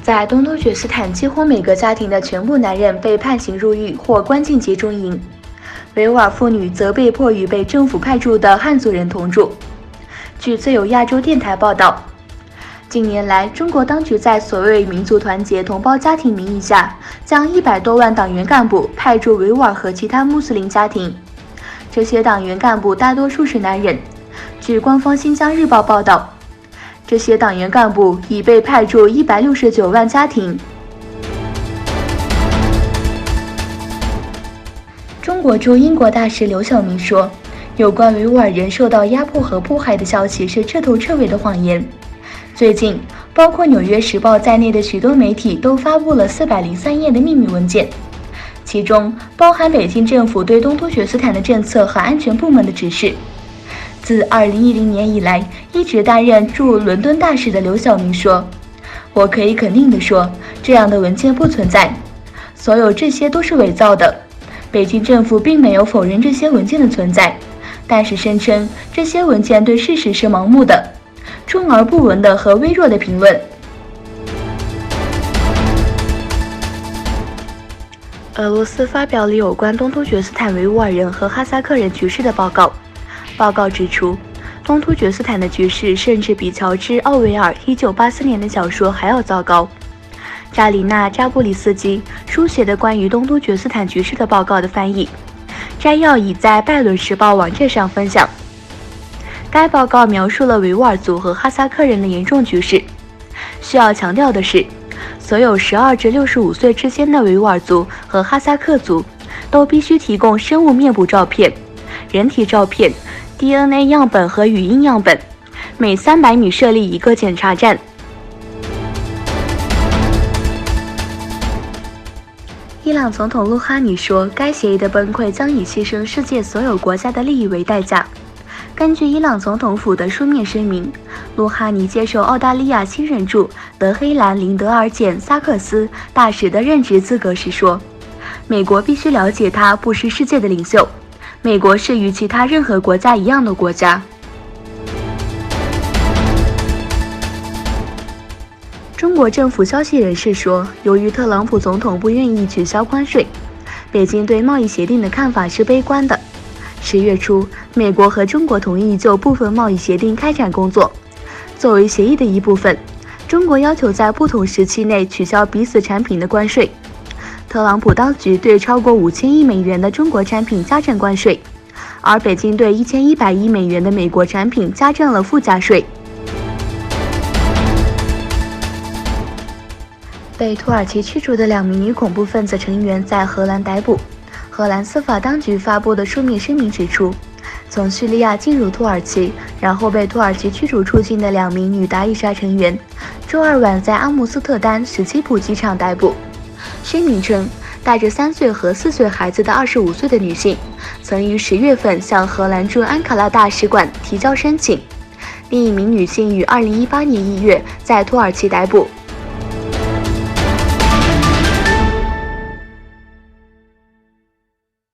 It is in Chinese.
在东突厥斯坦，几乎每个家庭的全部男人被判刑入狱或关进集中营，维吾尔妇女则被迫与被政府派驻的汉族人同住。据自由亚洲电台报道，近年来，中国当局在所谓民族团结同胞家庭名义下，将100多万党员干部派驻维吾尔和其他穆斯林家庭。这些党员干部大多数是男人。据官方新疆日报报道，这些党员干部已被派驻169万家庭。中国驻英国大使刘晓明说，有关维吾尔人受到压迫和迫害的消息是彻头彻尾的谎言。最近，包括《纽约时报》在内的许多媒体都发布了403页的秘密文件，其中包含北京政府对东突厥斯坦的政策和安全部门的指示。自2010年以来，一直担任驻伦敦大使的刘晓明说：“我可以肯定地说，这样的文件不存在，所有这些都是伪造的。北京政府并没有否认这些文件的存在，但是声称这些文件对事实是盲目的、充耳不闻的和微弱的评论。”俄罗斯发表了有关东突厥斯坦维吾尔人和哈萨克人局势的报告。报告指出，东突厥斯坦的局势甚至比乔治·奥维尔1984年的小说还要糟糕。扎里娜·扎布里斯基书写的关于东突厥斯坦局势的报告的翻译摘要已在拜伦时报网站上分享。该报告描述了维吾尔族和哈萨克人的严重局势。需要强调的是，所有12至65岁之间的维吾尔族和哈萨克族都必须提供生物面部照片、人体照片、DNA 样本和语音样本，每300米设立一个检查站。伊朗总统鲁哈尼说，该协议的崩溃将以牺牲世界所有国家的利益为代价。根据伊朗总统府的书面声明，鲁哈尼接受澳大利亚新任驻德黑兰林德尔简萨克斯大使的任职资格时说，美国必须了解他不是世界的领袖，美国是与其他任何国家一样的国家。中国政府消息人士说，由于特朗普总统不愿意取消关税，北京对贸易协定的看法是悲观的。10月初，美国和中国同意就部分贸易协定开展工作。作为协议的一部分，中国要求在不同时期内取消彼此产品的关税。特朗普当局对超过5000亿美元的中国产品加征关税，而北京对1100亿美元的美国产品加征了附加税。被土耳其驱逐的2名女恐怖分子成员在荷兰逮捕。荷兰司法当局发布的书面声明指出，从叙利亚进入土耳其，然后被土耳其驱逐出境的2名女达以沙成员，周二晚在阿姆斯特丹史基普机场逮捕。声明称，带着3岁和4岁孩子的25岁的女性，曾于10月份向荷兰驻安卡拉大使馆提交申请。另一名女性于2018年1月在土耳其逮捕。